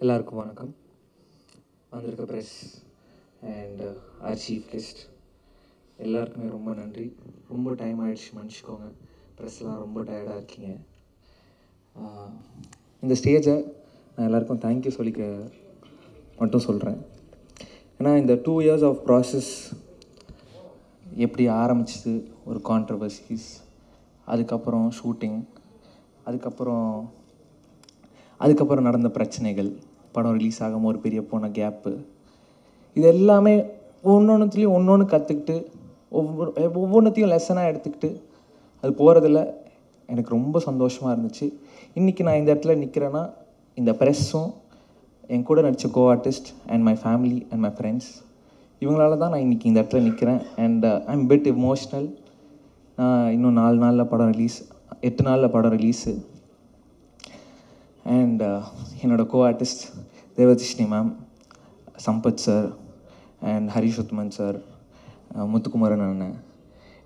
எல்லாருக்கும் வணக்கம். வந்திருக்க press and our chief guest எல்லாருக்குமே ரொம்ப நன்றி. ரொம்ப டைம் ஆகிடுச்சு, மன்னிச்சிக்கோங்க. ப்ரெஸ்லாம் ரொம்ப டயர்டாக இருக்கீங்க. இந்த ஸ்டேஜை நான் எல்லாருக்கும் தேங்க்யூ சொல்லிக்க மட்டும் சொல்கிறேன். ஏன்னா இந்த 2 years ஆஃப் ப்ராசஸ் எப்படி ஆரம்பிச்சிது, ஒரு கான்ட்ரவர்சிஸ், அதுக்கப்புறம் ஷூட்டிங், அதுக்கப்புறம் நடந்த பிரச்சனைகள், படம் ரிலீஸ் ஆகாமல் ஒரு பெரிய போன கேப்பு, இது எல்லாமே ஒவ்வொன்றுத்துலேயும் ஒன்று கற்றுக்கிட்டு ஒவ்வொன்றுத்தையும் லெசனாக எடுத்துக்கிட்டு அது போகிறதுல எனக்கு ரொம்ப சந்தோஷமாக இருந்துச்சு. இன்றைக்கி நான் இந்த இடத்துல நிற்கிறேன்னா இந்த ப்ரெஸ்ஸும் என் கூட நடித்த co artist and my family and my friends இவங்களால தான் நான் இன்றைக்கி இந்த இடத்துல நிற்கிறேன். And I am bit emotional. இன்னும் 8 நாளில் படம் ரிலீஸு. அண்ட் என்னோடய co artist Devadarshini ma'am, Sampath sir and Harish Uthaman sir, Muthukumaran அண்ணன்.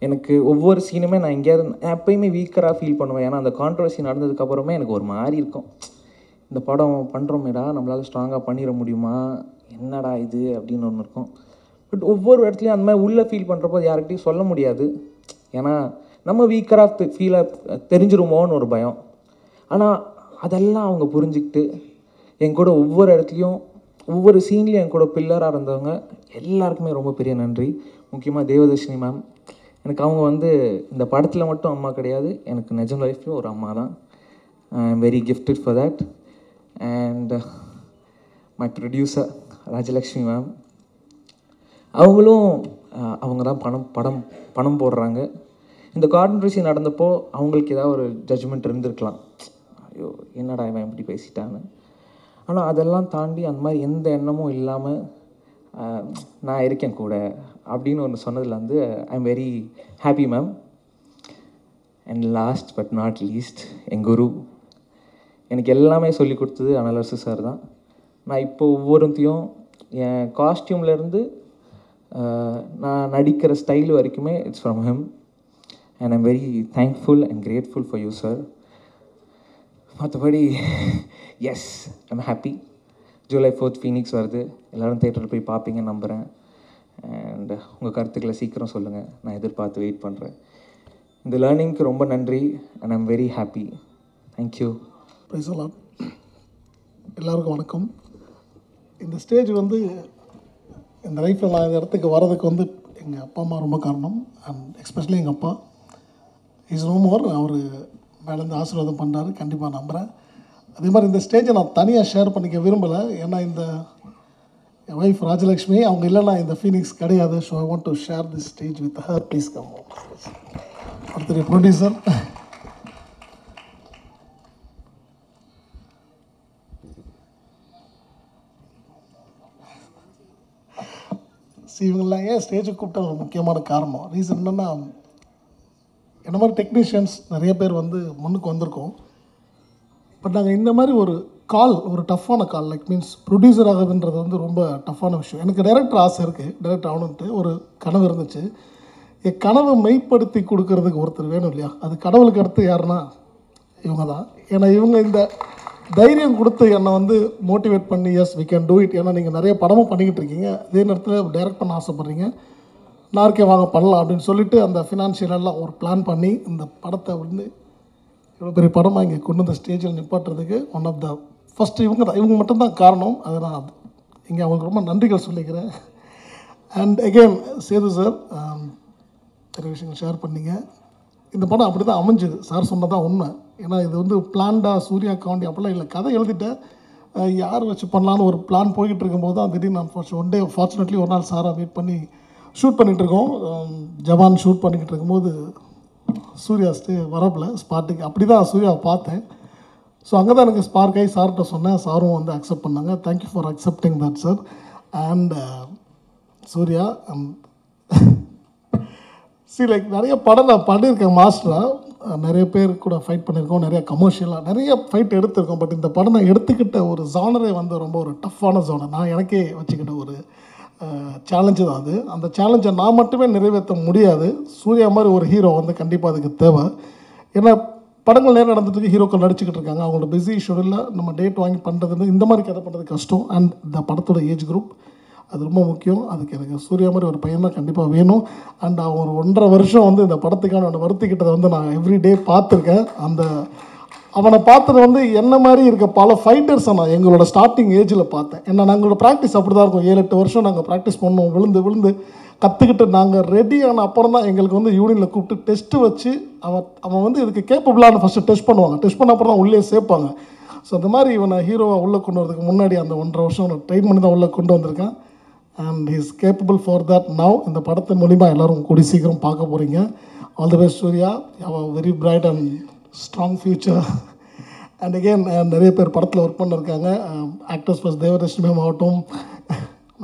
எனக்கு ஒவ்வொரு சீனுமே நான் எங்கேயாவது எப்போயுமே வீக்கராக ஃபீல் பண்ணுவேன். ஏன்னா அந்த கான்ட்ரவர்சி நடந்ததுக்கப்புறமே எனக்கு ஒரு மாதிரி இருக்கும், இந்த படம் பண்ணுறோமேடா, நம்மளால் ஸ்ட்ராங்காக பண்ணிட முடியுமா, என்னடா இது அப்படின்னு ஒன்று இருக்கும். பட் ஒவ்வொரு இடத்துலையும் அந்த மாதிரி உள்ளே ஃபீல் பண்ணுறப்போ யார்கிட்டையும் சொல்ல முடியாது. ஏன்னா நம்ம வீக்கராக ஃபீலாக தெரிஞ்சிருமோன்னு ஒரு பயம். ஆனால் அதெல்லாம் அவங்க புரிஞ்சுக்கிட்டு என் கூட ஒவ்வொரு இடத்துலையும் ஒவ்வொரு சீன்லேயும் என் கூட பில்லராக இருந்தவங்க எல்லாருக்குமே ரொம்ப பெரிய நன்றி. முக்கியமாக தேவதர்ஷினி மேம். எனக்கு அவங்க இந்த படத்தில் மட்டும் அம்மா கிடையாது, எனக்கு நிஜம் லைஃப்லையும் ஒரு அம்மா தான். ஐ am very gifted for that. And my producer Rajalakshmi ma'am, அவங்க தான் பணம் போடுறாங்க. இந்த கான்ட்ரவர்சி நடந்தப்போ அவங்களுக்கு ஏதாவது ஒரு ஜட்ஜ்மெண்ட் இருந்திருக்கலாம், ஐயோ என்னடா இவன் இப்படி பேசிட்டான்னு. ஆனால் அதெல்லாம் தாண்டி அந்த மாதிரி எந்த எண்ணமும் இல்லாமல் நான் இருக்கேன் கூட அப்படின்னு ஒன்று சொன்னதில் I am very happy ma'am. And last but not least, என் குரு எனக்கு எல்லாமே சொல்லி கொடுத்தது அனலரசு சார் தான். நான் இப்போ ஒவ்வொருத்தையும் என் காஸ்டியூம்லேருந்து நான் நடிக்கிற ஸ்டைல் வரைக்குமே it's from him. And I'm very thankful and grateful for you sir. மற்றபடி yes I'm happy. July 4th Phoenix வருது, எல்லோரும் தேட்டரில் போய் பார்ப்பீங்கன்னு நம்புகிறேன். அண்ட் உங்கள் கருத்துக்களை சீக்கிரம் சொல்லுங்கள், நான் எதிர்பார்த்து வெயிட் பண்ணுறேன். இந்த லேர்னிங்க்கு ரொம்ப நன்றி and I'm very happy. Thank you. பேசலாம். எல்லாருக்கும் வணக்கம். இந்த ஸ்டேஜ் இந்த லைஃப்பில் நான் இந்த இடத்துக்கு வர்றதுக்கு எங்கள் அப்பா அம்மா ரொம்ப காரணம். அண்ட் எஸ்பெஷலி எங்கள் அப்பா இஸ் நோ மோர். அவர் மேலேருந்து ஆசீர்வாதம் பண்ணுறாரு, கண்டிப்பாக நம்புகிறேன். அதே மாதிரி இந்த ஸ்டேஜை நான் தனியாக ஷேர் பண்ணிக்க விரும்பலை. ஏன்னா என் ஒய்ஃப் ராஜலக்ஷ்மி அவங்க இல்லைன்னா இந்த ஃபீனிக்ஸ் கிடையாது. So I want to share this stage with her. Please come. ஒருத்தர் ப்ரொடியூசர் இவங்கெல்லாம் ஏன் ஸ்டேஜுக்கு கூப்பிட்ட ஒரு முக்கியமான காரணம், ரீசன் என்னென்னா, என்ன மாதிரி டெக்னீஷியன்ஸ் நிறைய பேர் முன்னுக்கு வந்திருக்கோம். பட் நாங்கள் இந்த மாதிரி ஒரு டஃப்பான கால் மீன்ஸ் ப்ரொடியூசர் ஆகுதுன்றது ரொம்ப டஃப்பான விஷயம். எனக்கு டைரக்டர் ஆசை இருக்குது, டைரக்டர் ஆகணுன்ட்டு ஒரு கனவு இருந்துச்சு. என் கனவை மெய்ப்படுத்தி கொடுக்கறதுக்கு ஒருத்தர் வேணும் இல்லையா, அது கடவுளுக்கு அடுத்து யாருன்னா இவங்க தான். ஏன்னா இவங்க இந்த தைரியம் கொடுத்து என்னை மோட்டிவேட் பண்ணி yes we can do it. ஏன்னா நீங்கள் நிறைய படமும் பண்ணிக்கிட்டு இருக்கீங்க, அதே நேரத்தில் டைரக்ட் பண்ண ஆசைப்பட்றீங்க, நார்க்கே வாங்க பண்ணலாம் அப்படின்னு சொல்லிட்டு அந்த ஃபினான்ஷியலெல்லாம் ஒரு பிளான் பண்ணி இந்த படத்தை இவ்வளோ பெரிய படமாக இங்கே கொண்டு வந்த ஸ்டேஜில் நிப்பாட்டுறதுக்கு ஒன் ஆஃப் த ஃபஸ்ட்டு இவங்க மட்டும்தான் காரணம். அதை நான் இங்கே அவங்களுக்கு ரொம்ப நன்றிகள் சொல்லிக்கிறேன். அண்ட் அகெயின் சேது சார் நிறைய விஷயங்கள் ஷேர் பண்ணிங்க. இந்த படம் அப்படி தான் அமைஞ்சுது, சார் சொன்னதான் உண்மை. ஏன்னா இது பிளான்டாக சூர்யா காண்டி அப்படிலாம் இல்லை, கதை எழுதிட்டேன், யார் வச்சு பண்ணலான்னு ஒரு பிளான் போய்கிட்டு இருக்கும்போது தான் திடீர்னு நான் ஒன் டே ஃபார்ச்சுனேட்லி ஒரு நாள் சாராக மீட் பண்ணி ஷூட் பண்ணிகிட்டு இருக்கோம். ஜவான் ஷூட் பண்ணிக்கிட்டு இருக்கும்போது சூர்யா வரப்பில் ஸ்பாட்டுக்கு அப்படி தான் சூர்யாவை பார்த்தேன். ஸோ அங்கே தான் எனக்கு ஸ்பார்க் ஆகி சார்கிட்ட சொன்னேன், சாரும் அக்செப்ட் பண்ணாங்க. Thank you for accepting that sir. And Surya நிறைய படம் நான் பண்ணியிருக்கேன் மாஸ்டராக, நிறைய பேர் கூட ஃபைட் பண்ணியிருக்கோம், நிறைய கமர்ஷியலாக நிறைய ஃபைட் எடுத்திருக்கோம். பட் இந்த படம் நான் எடுத்துக்கிட்ட ஒரு ஜானரே ரொம்ப ஒரு டஃப்பான ஜானர், நான் எனக்கே வச்சுக்கிட்ட ஒரு சேலஞ்சு தான் அது. அந்த சேலஞ்சை நான் மட்டுமே நிறைவேற்ற முடியாது, சூர்யா மாதிரி ஒரு ஹீரோ கண்டிப்பாக அதுக்கு தேவை. ஏன்னா படங்கள் நேரம் நடந்துட்டு இருக்கு, ஹீரோக்கள் நடிச்சுக்கிட்டு இருக்காங்க. அவங்களோட பிஸி ஷெடியூலில் நம்ம டேட் வாங்கி பண்ணுறது இந்த மாதிரி கதை பண்ணுறது கஷ்டம். அண்ட் இந்த படத்தோட ஏஜ் குரூப் அது ரொம்ப முக்கியம். அதுக்கு எனக்கு சூர்யா மாதிரி ஒரு பையன் தான் கண்டிப்பாக வேணும். அண்ட் அவன் ஒரு 1.5 வருஷம் வந்து இந்த படத்துக்கான வருத்திக்கிட்டதை வந்து நான் எவ்ரிடே பார்த்துருக்கேன். அந்த அவனை பார்த்தது வந்து என்ன மாதிரி இருக்க பல ஃபைட்டர்ஸை நான் எங்களோட ஸ்டார்டிங் ஏஜில் பார்த்தேன். ஏன்னா நாங்களோட ப்ராக்டிஸ் அப்படி தான் இருக்கும். 7-8 வருஷம் நாங்கள் ப்ராக்டிஸ் பண்ணோம், விழுந்து கற்றுக்கிட்டு நாங்கள் ரெடி ஆன அப்புறம் தான் எங்களுக்கு வந்து யூனியனில் கூப்பிட்டு டெஸ்ட்டு வச்சு அவன் வந்து இதுக்கு கேப்பபிளான ஃபஸ்ட்டு டெஸ்ட் பண்ணுவாங்க. டெஸ்ட் பண்ண அப்புறம் தான் உள்ளே சேர்ப்பாங்க. ஸோ அந்த மாதிரி இவனை ஹீரோவாக உள்ளே கொண்டு வரதுக்கு முன்னாடி அந்த 1.5 வருஷம் ட்ரெயின் பண்ணி தான் உள்ளே கொண்டு வந்திருக்கேன். And he is capable for that now. இந்த படத்தின் மூலிமா எல்லோரும் கூடி சீக்கிரம் பார்க்க போகிறீங்க. All the best Surya. Have a very bright and strong future. And again நிறைய பேர் படத்தில் ஒர்க் பண்ணியிருக்காங்க. ஆக்டர்ஸ் ப்ளஸ் தேவதர்ஷினி மேம் ஆகட்டும்,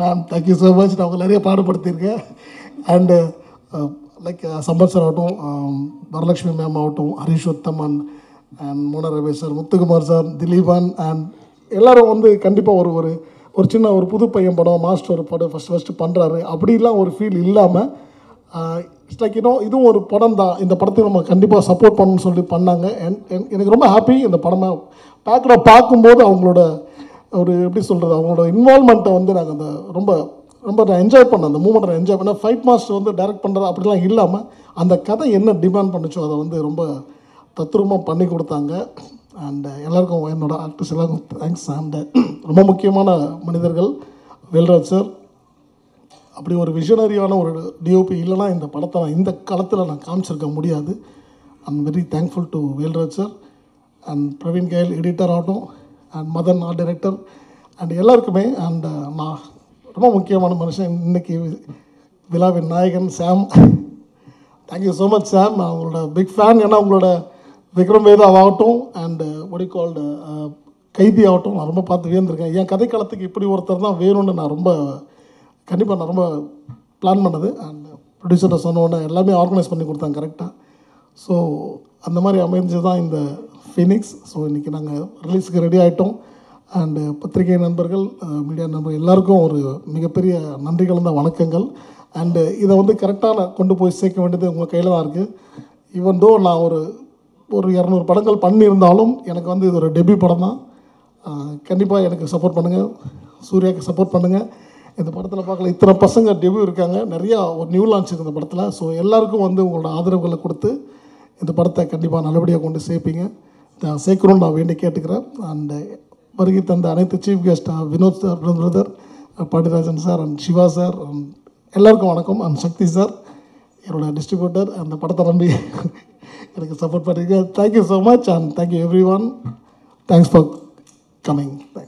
மேம் தேங்க்யூ ஸோ மச். நான் அவங்க நிறைய பாடுபடுத்தியிருக்கேன். அண்டு லைக் சம்பத் சார் ஆகட்டும், வரலட்சுமி மேம் ஆகட்டும், Harish Uthaman and Mona Ramesh sir, Muthukumar sir, Dileepan and எல்லோரும் வந்து கண்டிப்பாக ஒரு சின்ன ஒரு புது பையன் படம், மாஸ்டர் ஒரு படம் ஃபஸ்ட்டு பண்ணுறாரு அப்படிலாம் ஒரு ஃபீல் இல்லாமல் இட்ஸ் லைக் இதுவும் ஒரு படம் தான், இந்த படத்தை நம்ம கண்டிப்பாக சப்போர்ட் பண்ணணும்னு சொல்லி பண்ணாங்க. எனக்கு ரொம்ப ஹாப்பி. இந்த படமாக பேக்கடாக பார்க்கும்போது அவங்களோட ஒரு எப்படி சொல்கிறது, அவங்களோட இன்வால்மெண்ட்டை வந்து நாங்கள் அந்த ரொம்ப நான் என்ஜாய் பண்ணேன். அந்த மூமெண்ட்டை நான் என்ஜாய் பண்ணேன். ஃபைட் மாஸ்டர் வந்து டைரக்ட் பண்ணுறது அப்படிலாம் இல்லாமல் அந்த கதை என்ன டிமாண்ட் பண்ணிச்சோ அதை வந்து ரொம்ப தத்ரூபமாக பண்ணி கொடுத்தாங்க. அண்ட் எல்லாருக்கும் என்னோட ஆக்டர்ஸ் எல்லாருக்கும் தேங்க்ஸ். அண்ட் ரொம்ப முக்கியமான மனிதர்கள் வேல்ராஜ் சார். அப்படி ஒரு விஷனரியான ஒரு டிஓபி இல்லைனா இந்த படத்தை நான் இந்த காலத்தில் நான் காமிச்சிருக்க முடியாது. I'm very thankful to Velraj sir and Praveen KL editor ஆகட்டும், and Madan art director and எல்லாருக்குமே. அண்ட் நான் ரொம்ப முக்கியமான மனுஷன் இன்றைக்கி விழாவின் நாயகன் Sam. Thank you so much Sam. நான் உங்களோட பிக் ஃபேன். ஏன்னா உங்களோட விக்ரம் வேதா ஆகட்டும் அண்டு ஒடிகால்டு கைதி ஆகட்டும் நான் ரொம்ப பார்த்து வியந்திருக்கேன். என் கதைக்காலத்துக்கு இப்படி ஒருத்தர் தான் வேணும்னு நான் ரொம்ப பிளான் பண்ணது. அண்ட் ப்ரொடியூசர்கிட்ட சொன்னோன்னே எல்லாமே ஆர்கனைஸ் பண்ணி கொடுத்தாங்க கரெக்டாக. ஸோ அந்த மாதிரி அமைஞ்சு தான் இந்த ஃபீனிக்ஸ். ஸோ இன்றைக்கி நாங்கள் ரிலீஸுக்கு ரெடி ஆகிட்டோம். அண்டு பத்திரிகை நண்பர்கள், மீடியா நண்பர்கள் எல்லாருக்கும் ஒரு மிகப்பெரிய நன்றி கலந்த வணக்கங்கள். அண்டு இதை வந்து கரெக்டாக கொண்டு போய் சேர்க்க வேண்டியது உங்கள் கையில் தான் இருக்குது. ஈவன் தோ நான் ஒரு 200 படங்கள் பண்ணியிருந்தாலும் எனக்கு வந்து இது ஒரு டெபியூ படம் தான். கண்டிப்பாக எனக்கு சப்போர்ட் பண்ணுங்கள், சூர்யாவுக்கு சப்போர்ட் பண்ணுங்கள். இந்த படத்தில் பார்க்கல இத்தனை பசங்க டெபியூ இருக்காங்க, நிறையா ஒரு நியூ லான்ச் இருக்குது இந்த படத்தில். ஸோ எல்லாருக்கும் வந்து உங்களோட ஆதரவுகளை கொடுத்து இந்த படத்தை கண்டிப்பாக நல்லபடியாக கொண்டு சேர்ப்பீங்க, சேர்க்கணும்னு நான் வேண்டி கேட்டுக்கிறேன். அண்டு வருகை தந்த அனைத்து chief guest Vinod sir, brother Pandiyarajan sir and Siva sir எல்லாருக்கும் வணக்கம். அண்ட் சக்தி சார் என்னோடய டிஸ்ட்ரிபியூட்டர், அந்த படத்தை நம்பி எனக்கு சப்போர்ட் பண்ணியிருக்கேன். Thank you so much and thank you everyone. Thanks for coming. Thanks.